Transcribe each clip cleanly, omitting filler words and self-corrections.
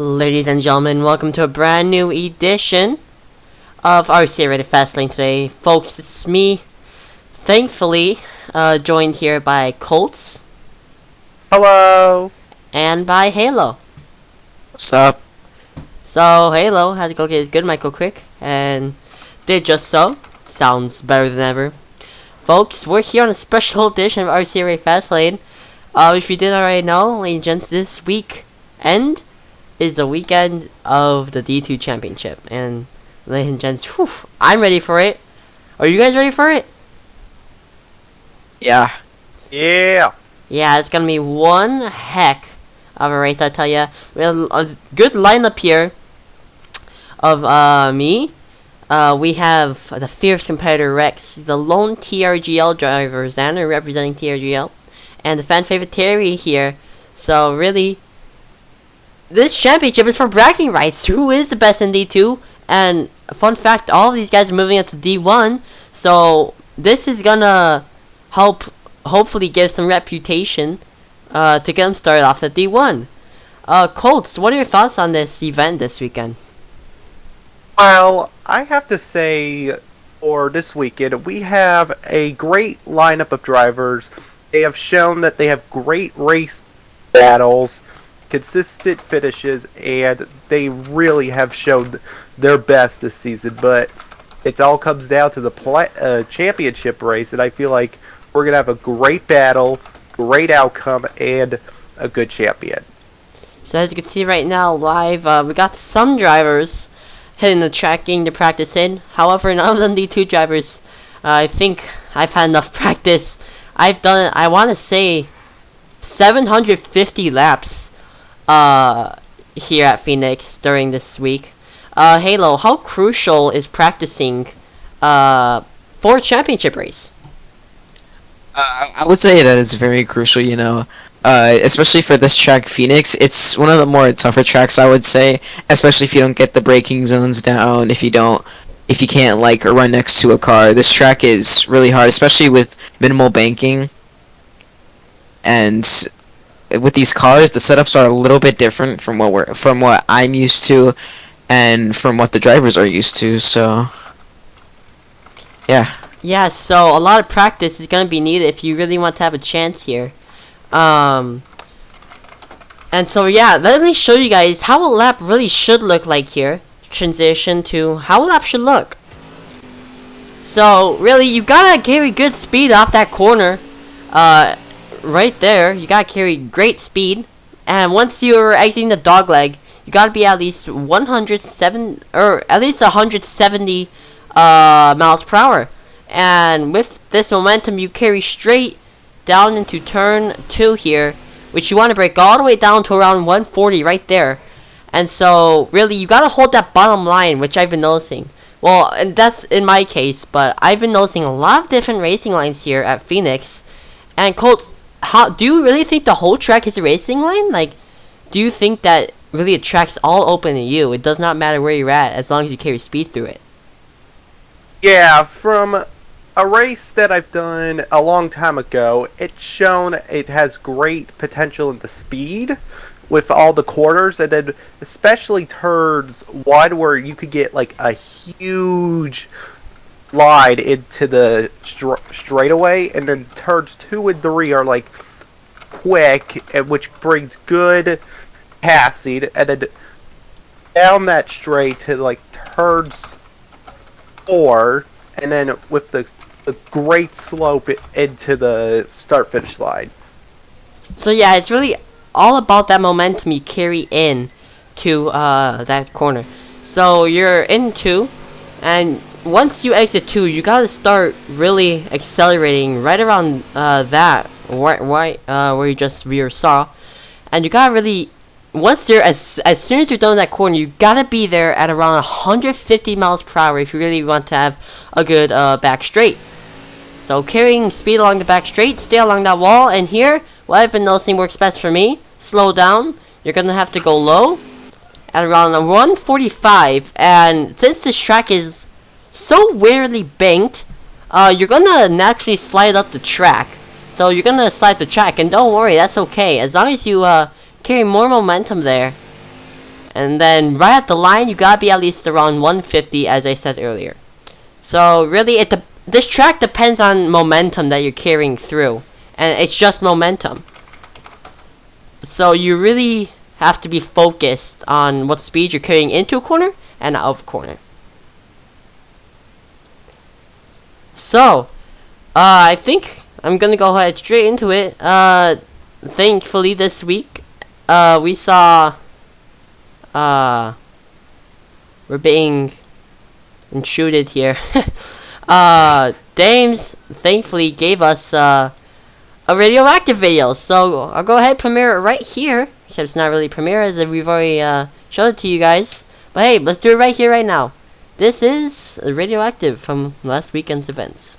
Ladies and gentlemen, welcome to a brand new edition of RSCRA Fastlane today. Folks, it's me, thankfully, joined here by Colts. Hello! And by Halo. What's up? So, Halo had to go get his good mic real quick, and did just so. Sounds better than ever. Folks, we're here on a special edition of RSCRA Fastlane. If you didn't already know, ladies and gents, this weekend is the weekend of the D2 Championship. And, ladies and gents, I'm ready for it. Are you guys ready for it? Yeah. Yeah! Yeah, it's gonna be one heck of a race, I tell ya. We have a good lineup here of me. We have the fierce competitor Rex, the lone TRGL driver Xander representing TRGL, and the fan favorite Terry here. So really, this championship is for bragging rights. Who is the best in D2? And fun fact, all of these guys are moving up to D1. So this is gonna help, hopefully, give some reputation to get them started off at D1. Colts, what are your thoughts on this event this weekend? Well, I have to say, for this weekend, we have a great lineup of drivers. They have shown that they have great race battles, consistent finishes, and they really have shown their best this season. But it all comes down to the championship race, and I feel like we're going to have a great battle, great outcome, and a good champion. So as you can see right now live, we got some drivers hitting the track, getting to practice in. However, none of them D2 drivers. I think I've had enough practice. I've done, I want to say, 750 laps here at Phoenix during this week. Halo, how crucial is practicing for a championship race? I would say that it's very crucial, especially for this track, Phoenix. It's one of the more tougher tracks, I would say, especially if you don't get the braking zones down, if you can't, run next to a car. This track is really hard, especially with minimal banking. And with these cars, the setups are a little bit different from what I'm used to, and from what the drivers are used to. So, yeah. Yeah, so a lot of practice is going to be needed if you really want to have a chance here. And so, yeah, let me show you guys how a lap really should look like here. Transition to how a lap should look. So, really, you got to carry good speed off that corner. Right there, you got to carry great speed. And once you're exiting the dogleg, you got to be at least 170 miles per hour. And with this momentum, you carry straight down into turn 2 here, which you want to break all the way down to around 140 right there. And so, really, you got to hold that bottom line, which I've been noticing. Well, and that's in my case, but I've been noticing a lot of different racing lines here at Phoenix. And Colts, do you really think the whole track is a racing line? Do you think that really the track's all open to you? It does not matter where you're at as long as you carry speed through it. Yeah, from a race that I've done a long time ago, it's shown it has great potential in the speed with all the corners, and then especially turns 1 where you could get a huge line into the straightaway, and then turns 2 and 3 are quick, and which brings good passing, and then down that straight to turns 4, and then with the great slope into the start-finish line. So yeah, it's really all about that momentum you carry in to that corner. So you're in 2, and once you exit 2, you gotta start really accelerating right around that where you just saw, and you gotta really, once you're as soon as you're done with that corner, you gotta be there at around 150 miles per hour if you really want to have a good back straight. So carrying speed along the back straight, stay along that wall, and here, what I've been noticing works best for me, slow down. You're gonna have to go low at around 145, and since this track is so weirdly banked, you're gonna naturally slide up the track. So you're gonna slide the track, and don't worry, that's okay, as long as you carry more momentum there. And then right at the line, you gotta be at least around 150, as I said earlier. So really, this track depends on momentum that you're carrying through, and it's just momentum. So you really have to be focused on what speed you're carrying into a corner and out of a corner. So, I think I'm gonna go ahead straight into it. Thankfully this week, we saw, we're being intruded here. Dames thankfully gave us, a radioactive video, so I'll go ahead and premiere it right here, except it's not really premiere as we've already, showed it to you guys. But hey, let's do it right here, right now. This is radioactive from last weekend's events.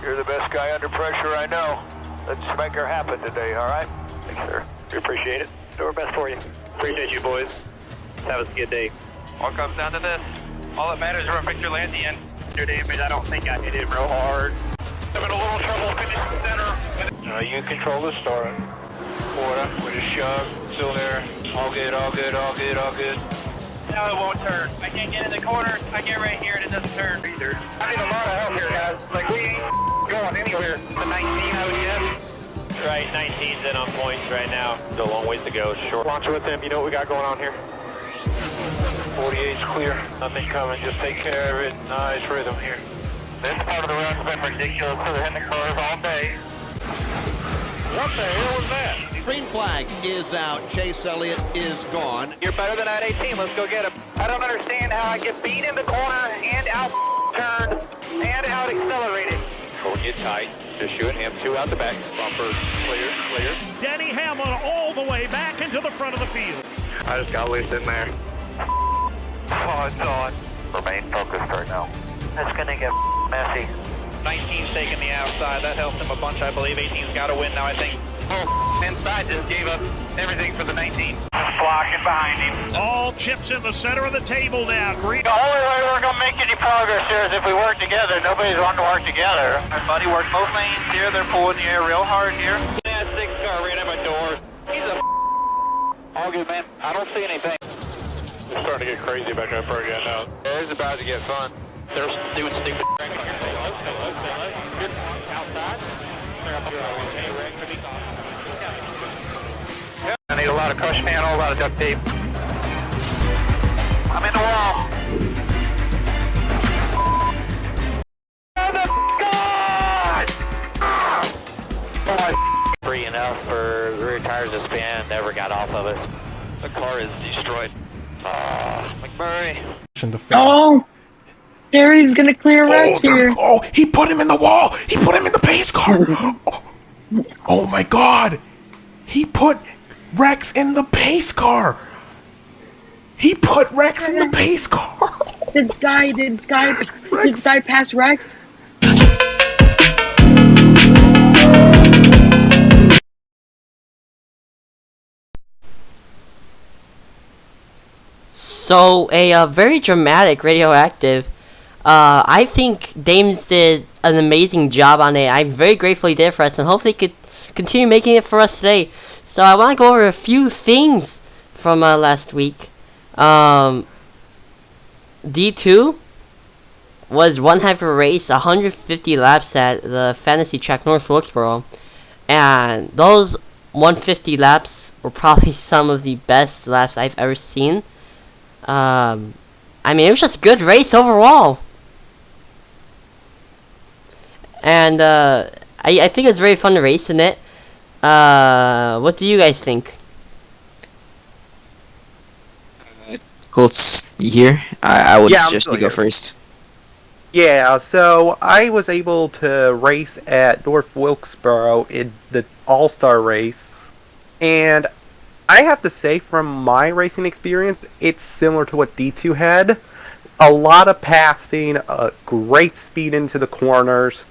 You're the best guy under pressure I know. Let's make her happen today, all right? Thanks, sir. We appreciate it. Do our best for you. Appreciate you, boys. Have a good day. All comes down to this. All that matters is where Victor lands the end. Your damage, I don't think I hit it real hard. I'm in a little trouble finishing center. You control the start. Quarter, we just shove, still there. All good, all good, all good, all good. Now it won't turn. I can't get in the corner. I get right here and it doesn't turn either. I need a lot of help here, guys. Like, we ain't going anywhere. The 19 ODM. Right, 19's in on points right now. Still a long ways to go. Short. Launch with him. You know what we got going on here. 48's clear. Nothing coming. Just take care of it. Nice rhythm here. This part of the round's been ridiculous. They're hitting the cars all day. What the hell was that? Green flag is out. Chase Elliott is gone. You're better than that 18. Let's go get him. I don't understand how I get beat in the corner and out turned and out accelerated. Hold it tight. Just shooting him. Two out the back. Bumper clear, clear. Denny Hamlin all the way back into the front of the field. I just got loose in there. Oh, it's on. Remain focused right now. It's gonna get messy. 19's taking the outside. That helps him a bunch, I believe. 18's got to win now, I think. Oh, inside just gave up everything for the 19. Blocking behind him. All chips in the center of the table now. Green. The only way we're gonna make any progress here is if we work together. Nobody's wanting to work together. Everybody work both lanes here. They're pulling the air real hard here. That 6 car right at my door. He's a All good, man. I don't see anything. It's starting to get crazy back up again now. It's about to get fun. They're doing stupid. I need a lot of crush panel, a lot of duct tape. I'm in the wall. Oh, the God! Oh, Free enough for the rear tires to spin. Never got off of it. The car is destroyed. McMurray. Oh, Gary's gonna clear Rex here. Oh, he put him in the wall. He put him in the pace car. Oh my God. He put Rex in the pace car. He put Rex in the pace car. Did Sky pass Rex? So, a very dramatic radioactive. I think Dames did an amazing job on it. I'm very grateful he did it for us, and hopefully he could continue making it for us today. So I want to go over a few things from last week. D2 was one heck of a race, 150 laps at the Fantasy Track North Wilkesboro, and those 150 laps were probably some of the best laps I've ever seen. I mean, it was just a good race overall. And, I think it's very fun to race in it. What do you guys think? Colts, you here? I would Yeah, I'm suggest still you go here. first. Yeah, so I was able to race at North Wilkesboro in the All-Star race, and I have to say, from my racing experience, it's similar to what D2 had. A lot of passing, a great speed into the corners,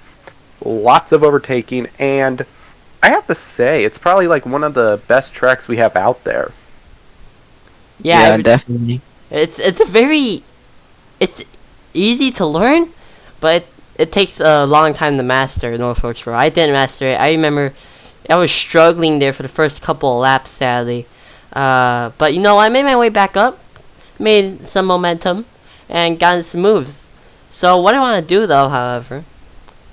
lots of overtaking, and I have to say, it's probably like one of the best tracks we have out there. Yeah, Definitely. It's a very, it's easy to learn, but it takes a long time to master North Wilkesboro. I didn't master it. I remember I was struggling there for the first couple of laps, sadly. But you know, I made my way back up, made some momentum, and got into some moves. So what I want to do, though, however,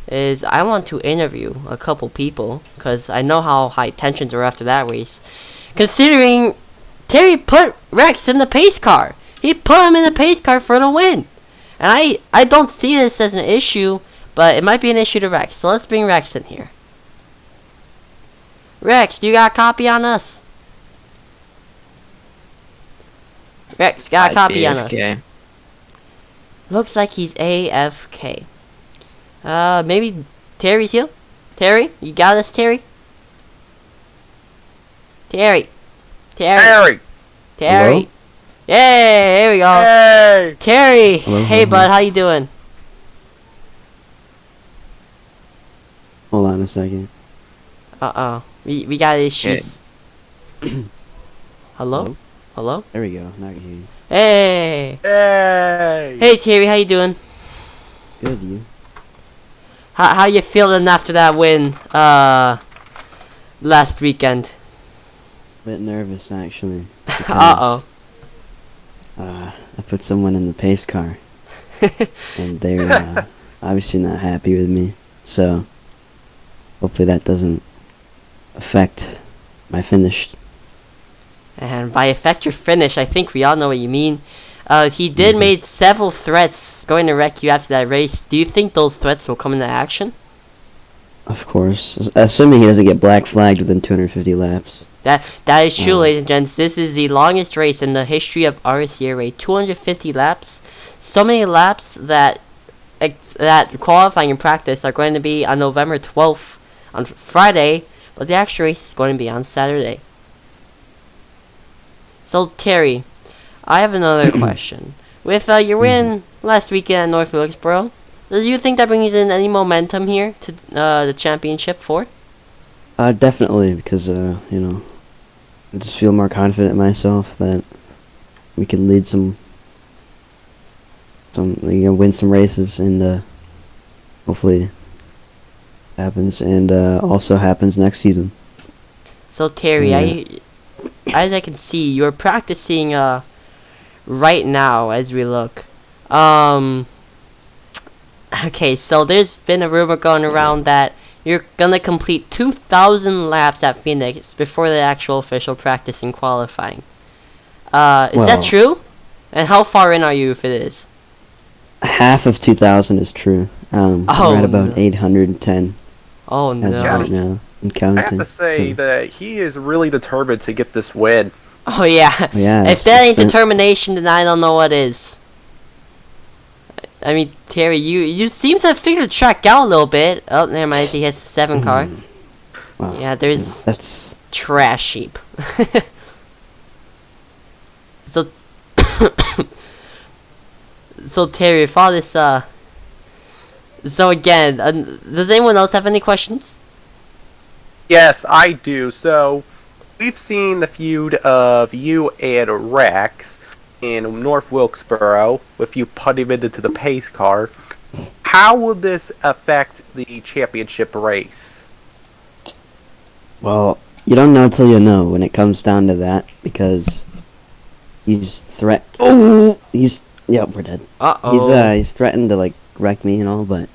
is I want to interview a couple people, because I know how high tensions were after that race. Considering Terry put Rex in the pace car. He put him in the pace car for the win. And I don't see this as an issue, but it might be an issue to Rex. So let's bring Rex in here. Rex, you got a copy on us? Rex, got a copy on us. Looks like he's AFK. Maybe Terry's here? Terry? You got us, Terry? Terry. Terry! Terry. Yay, here we go. Hey! Terry. Hello, Hey, bud, how you doing? Hold on a second. Uh-oh. We got issues. Hello? Hello? There we go. Now I can hear you. Hey. Hey! Hey, Terry, how you doing? Good, you? How you feeling after that win, last weekend? Bit nervous, actually. Uh-oh. I put someone in the pace car. And they're obviously not happy with me. So, hopefully that doesn't affect my finish. And by affect your finish, I think we all know what you mean. He did made several threats going to wreck you after that race. Do you think those threats will come into action? Of course. Assuming he doesn't get black flagged within 250 laps. That is true, ladies and gents. This is the longest race in the history of RSCRA. 250 laps. So many laps that qualifying and practice are going to be on November 12th on Friday, but the actual race is going to be on Saturday. So, Terry, I have another question. With your win last weekend at North Wilkesboro, do you think that brings in any momentum here to the championship for? Definitely, because, you know, I just feel more confident in myself that we can lead win some races, and hopefully happens, and also happens next season. So, Terry, as I can see, you're practicing right now as we look. Okay, so there's been a rumor going around that you're gonna complete 2,000 laps at Phoenix before the actual official practice and qualifying. Is that true? And how far in are you if it is? Half of 2,000 is true. We're at about 810 Oh as of no. right now, and counting. I have to say that he is really determined to get this win. Oh yeah. Yeah, If that ain't determination, then I don't know what is. I mean, Terry, you seem to have figured the track out a little bit. Oh, never mind. He hits the 7 car. Wow, Yeah, there's that's trash sheep. So, so Terry, for all this, so again, does anyone else have any questions? Yes, I do. So, we've seen the feud of you and Rex in North Wilkesboro with you putting him into the pace car. How will this affect the championship race? Well, you don't know till you know when it comes down to that, because he's we're dead. He's threatened to like wreck me and all, but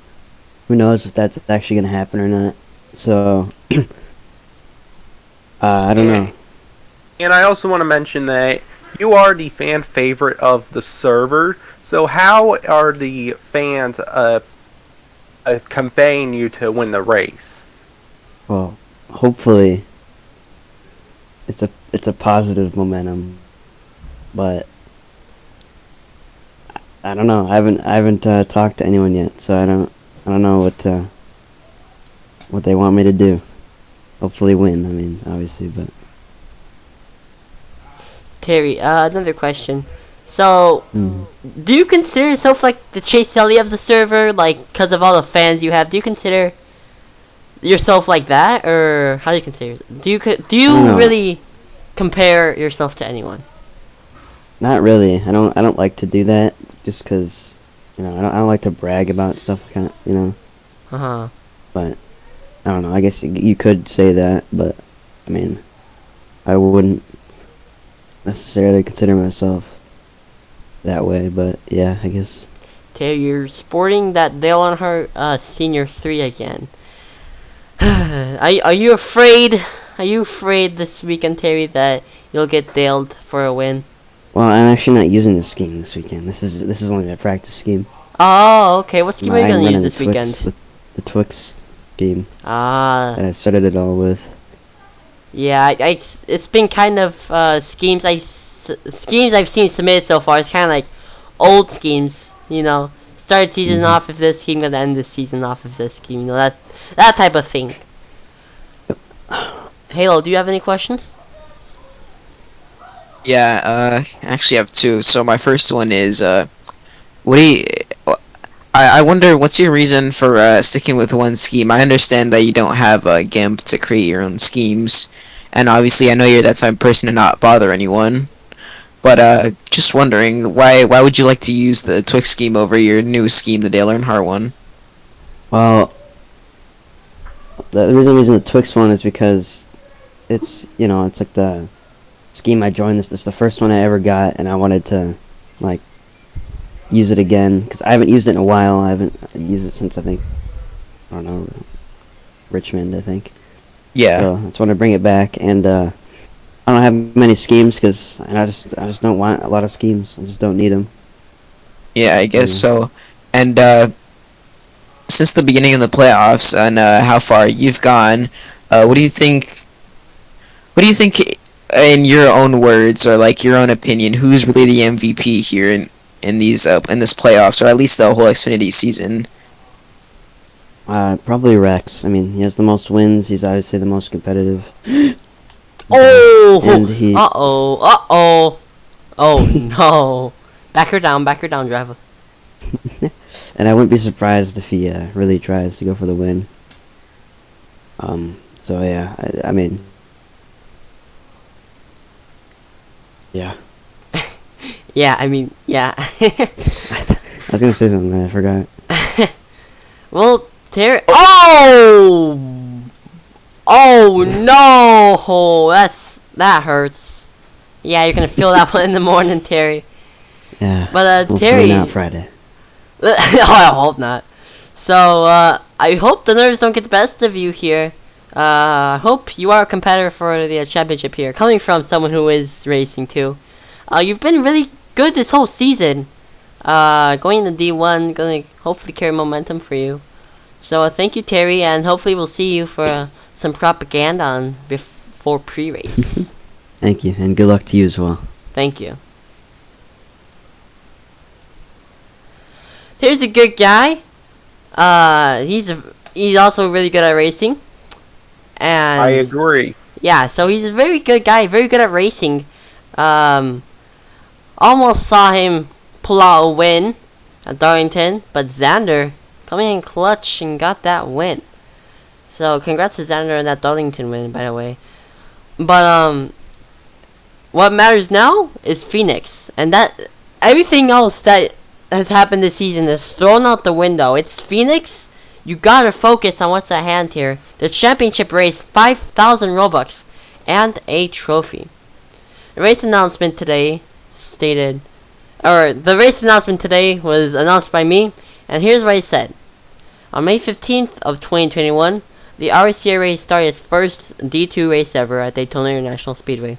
who knows if that's actually gonna happen or not. So I don't know. And I also want to mention that you are the fan favorite of the server, so how are the fans conveying you to win the race? Well, hopefully it's a positive momentum, but I don't know. I haven't talked to anyone yet, so I don't know what they want me to do. Hopefully win. I mean, obviously, but. Terry, another question. So, do you consider yourself like the Chase Elliott of the server, like because of all the fans you have? Do you consider yourself like that, or how do you consider? Do you really compare yourself to anyone? Not really. I don't like to do that just because, I don't like to brag about stuff, Uh huh. But I don't know. I guess you could say that, but I mean, I wouldn't necessarily consider myself that way. But yeah, I guess. Terry, you're sporting that Dale Earnhardt Senior 3 again. Are you afraid? Are you afraid this weekend, Terry, that you'll get Daled for a win? Well, I'm actually not using the scheme this weekend. This is only my practice scheme. Oh, okay. What scheme are you I'm gonna running use this weekend? The Twix scheme. Ah. That I started it all with. Yeah, it's been kind of schemes I've seen submitted so far. It's kind of like old schemes, Start season off with this scheme, gonna end the season off with this scheme, that type of thing. Halo, do you have any questions? Yeah, I actually have two. So my first one is, what do you... I wonder, what's your reason for sticking with one scheme? I understand that you don't have a GIMP to create your own schemes, and obviously I know you're that type of person to not bother anyone. But just wondering, why would you like to use the Twix scheme over your new scheme, the Dale Earnhardt one? Well, the reason I'm using the Twix one is because it's it's like the scheme I joined. This is the first one I ever got, and I wanted to use it again because I haven't used it in a while. I haven't used it since I don't know, Richmond, I think. Yeah. So I just want to bring it back, and I don't have many schemes because I just don't want a lot of schemes. I just don't need them. Yeah, I guess so. And since the beginning of the playoffs and how far you've gone, what do you think? What do you think, in your own words or like your own opinion, who's really the MVP here in these in this playoffs, or at least the whole Xfinity season? Probably Rex. I mean, he has the most wins. He's obviously the most competitive. Oh! And he... Uh-oh. Oh, no. Back her down, driver. And I wouldn't be surprised if he really tries to go for the win. So yeah, I mean... Yeah. Yeah, I mean, yeah. I was gonna say something, I forgot. Well, Terry... Oh! Oh, no! That hurts. Yeah, you're gonna feel that one in the morning, Terry. Yeah. But, we'll Terry... Not Friday. Oh, I hope not. So, I hope the nerves don't get the best of you here. I hope you are a competitor for the championship here, coming from someone who is racing too. You've been really good this whole season. Going into D1, gonna hopefully carry momentum for you. So, thank you, Terry, and hopefully we'll see you for some propaganda before pre-race. Thank you, and good luck to you as well. Thank you. Terry's a good guy. He's also really good at racing. And I agree. Yeah, so he's a very good guy, very good at racing. Almost saw him pull out a win at Darlington, but Xander coming in clutch and got that win. So congrats to Xander on that Darlington win, by the way. But what matters now is Phoenix, and that everything else that has happened this season is thrown out the window. It's Phoenix. You gotta focus on what's at hand here. The championship race, 5,000 Robux, and a trophy. The race announcement today was announced by me, and here's what I said. On May 15th of 2021, the RSCRA started its first D2 race ever at Daytona International Speedway.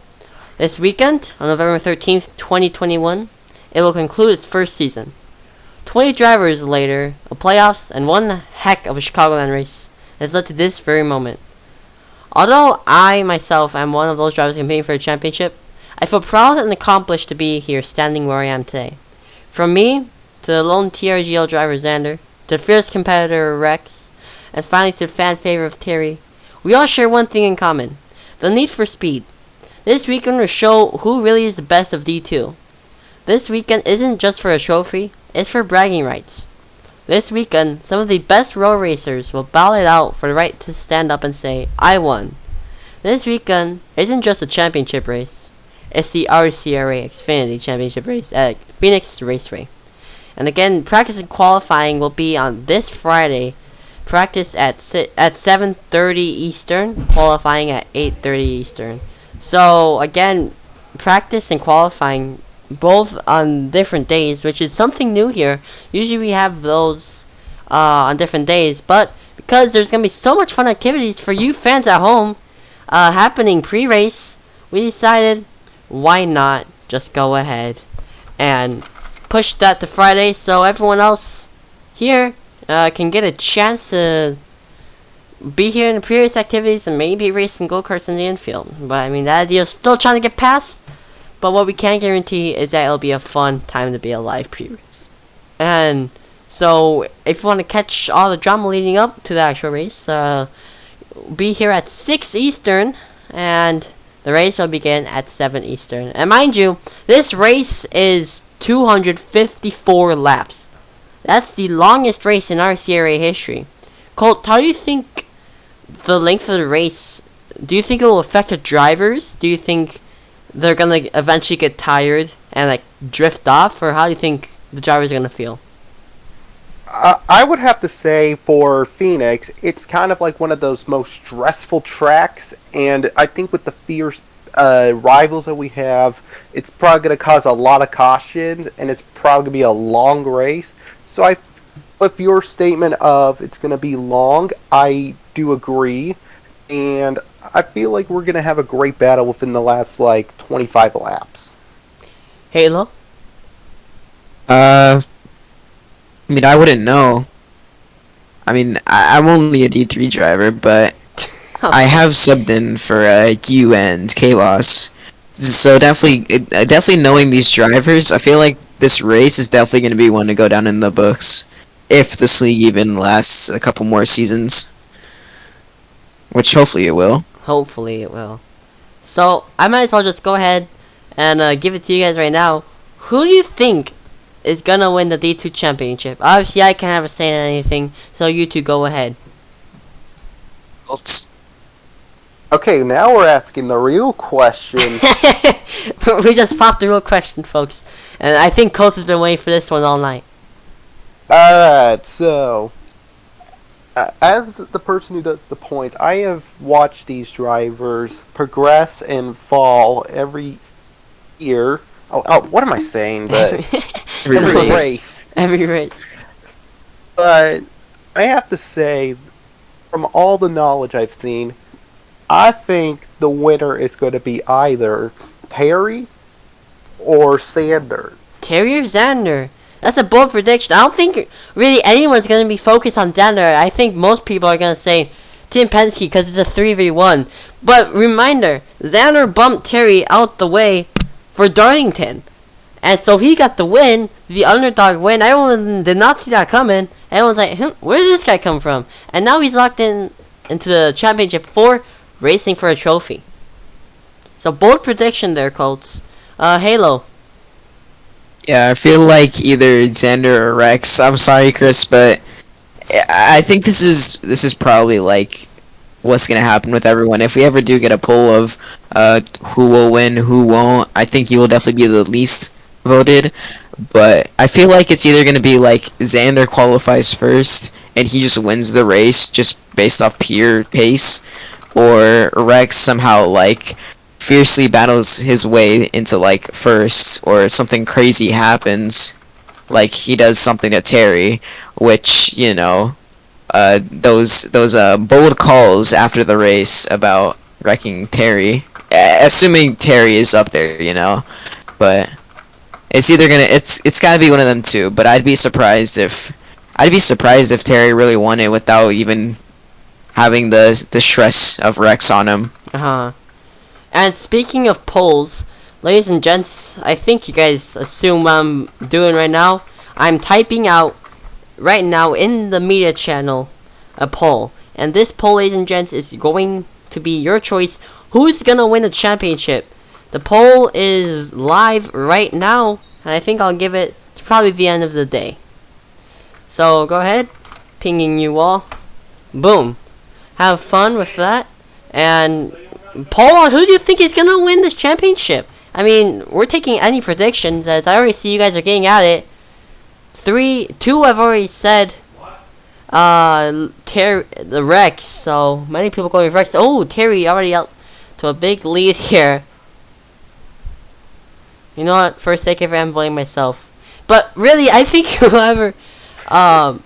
This weekend, on November 13th, 2021, it will conclude its first season. 20 drivers later, a playoffs, and one heck of a Chicagoland race has led to this very moment. Although I myself am one of those drivers competing for a championship, I feel proud and accomplished to be here standing where I am today. From me, to the lone TRGL driver Xander, to the fierce competitor Rex, and finally to the fan favorite of Terry, we all share one thing in common: the need for speed. This weekend will show who really is the best of D2. This weekend isn't just for a trophy, it's for bragging rights. This weekend, some of the best road racers will battle it out for the right to stand up and say, I won. This weekend isn't just a championship race, It's the RSCRA Xfinity Championship race at Phoenix Raceway. And again, practice and qualifying will be on this Friday. Practice at 7:30 Eastern, qualifying at 8:30 Eastern. So again, practice and qualifying both on different days, which is something new here. Usually we have those on different days, but because there's gonna be so much fun activities for you fans at home happening pre-race, we decided why not just go ahead and push that to Friday so everyone else here can get a chance to be here in the pre-race activities and maybe race some go-karts in the infield. But I mean, that idea is still trying to get passed, but what we can guarantee is that it'll be a fun time to be a live pre-race. And so if you want to catch all the drama leading up to the actual race, be here at 6 Eastern, and the race will begin at 7 Eastern. And mind you, this race is 254 laps. That's the longest race in RSCRA history. Colt, how do you think the length of the race, do you think it will affect the drivers? Do you think they're going to eventually get tired and like drift off? Or how do you think the drivers are going to feel? I would have to say for Phoenix, it's kind of like one of those most stressful tracks, and I think with the fierce rivals that we have, it's probably going to cause a lot of cautions, and it's probably going to be a long race. So with your statement of it's going to be long, I do agree, and I feel like we're going to have a great battle within the last, 25 laps. Halo? I mean, I wouldn't know. I mean, I'm only a D3 driver, but I have subbed in for U and K-Loss. So definitely knowing these drivers, I feel like this race is definitely going to be one to go down in the books. If this league even lasts a couple more seasons. Which hopefully it will. Hopefully it will. So, I might as well just go ahead and give it to you guys right now. Who do you think is gonna win the D2 championship? Obviously, I can't have a say in anything, so you two go ahead. Okay, now we're asking the real question. We just popped the real question, folks. And I think Colts has been waiting for this one all night. Alright, so as the person who does the points, I have watched these drivers progress and fall every year. Oh, what am I saying? But every race. Every race. But I have to say, from all the knowledge I've seen, I think the winner is going to be either Terry or Sander. Terry or Xander? That's a bold prediction. I don't think really anyone's going to be focused on Xander. I think most people are going to say Tim Penske because it's a 3v1. But reminder, Xander bumped Terry out the way for Darlington. And so he got the win, the underdog win. Everyone did not see that coming. Everyone's like, where did this guy come from? And now he's locked into the championship for racing for a trophy. So bold prediction there, Colts. Halo. Yeah, I feel like either Xander or Rex. I'm sorry, Chris, but I think this is probably like what's gonna happen with everyone. If we ever do get a poll of who will win, who won't, I think you will definitely be the least voted. But I feel like it's either gonna be like Xander qualifies first and he just wins the race just based off pure pace, or Rex somehow like fiercely battles his way into like first, or something crazy happens, like he does something to Terry, which those bold calls after the race about wrecking Terry, assuming Terry is up there, but it's either it's gotta be one of them two. But I'd be surprised if Terry really won it without even having the stress of Rex on him. And speaking of polls, ladies and gents, I think you guys assume what I'm doing right now. I'm typing out right now in the media channel a poll. And this poll, ladies and gents, is going to be your choice. Who's going to win the championship? The poll is live right now, and I think I'll give it to probably the end of the day. So go ahead, pinging you all. Boom. Have fun with that. And poll on who do you think is going to win this championship? I mean, we're taking any predictions, as I already see you guys are getting at it. 2 I've already said. The Rex, so many people going with Rex. Oh, Terry already out to a big lead here. You know what? For a second, I'm blaming myself. But really, I think whoever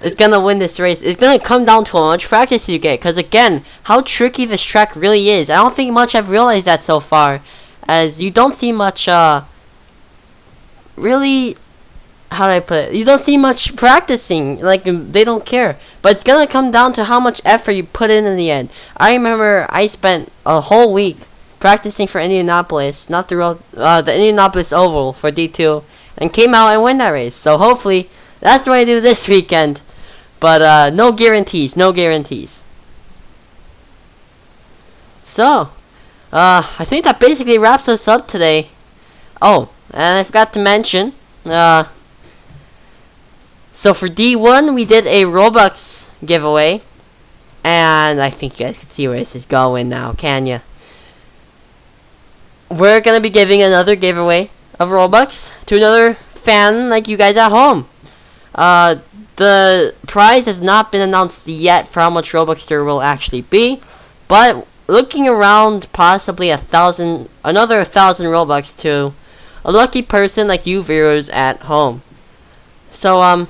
is gonna win this race is gonna come down to how much practice you get. Because again, how tricky this track really is. I don't think much have realized that so far, as you don't see much really. How do I put it? You don't see much practicing. Like, they don't care. But it's gonna come down to how much effort you put in the end. I remember I spent a whole week practicing for Indianapolis, not the road, the Indianapolis Oval for D2, and came out and win that race. So hopefully that's what I do this weekend. But no guarantees, no guarantees. So, I think that basically wraps us up today. Oh, and I forgot to mention, so for D1, we did a Robux giveaway. And I think you guys can see where this is going now, can ya? We're going to be giving another giveaway of Robux to another fan like you guys at home. The prize has not been announced yet for how much Robux there will actually be. But looking around, possibly another 1,000 Robux to a lucky person like you viewers at home. So,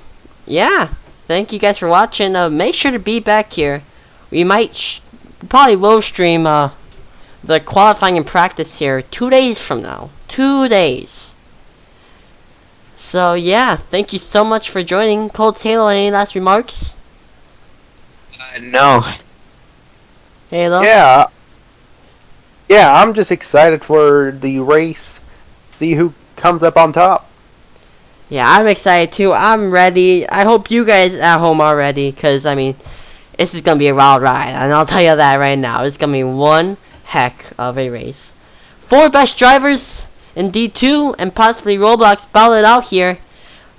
yeah, thank you guys for watching. Make sure to be back here. We might, probably will stream, the qualifying and practice here 2 days from now. 2 days. So, yeah, thank you so much for joining. Cold Halo, any last remarks? No. Halo? Yeah, I'm just excited for the race. See who comes up on top. Yeah, I'm excited too. I'm ready. I hope you guys at home are ready, because, I mean, this is going to be a wild ride. And I'll tell you that right now. It's going to be one heck of a race. 4 best drivers in D2 and possibly Roblox battle it out here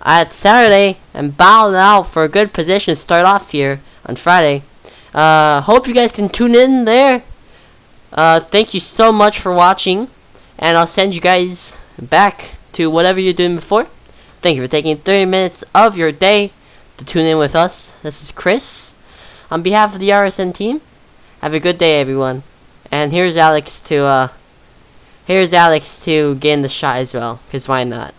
at Saturday. And battle it out for a good position to start off here on Friday. Hope you guys can tune in there. Thank you so much for watching. And I'll send you guys back to whatever you're doing before. Thank you for taking 30 minutes of your day to tune in with us. This is Chris. On behalf of the RSN team, have a good day, everyone. And here's Alex to get in the shot as well, because why not?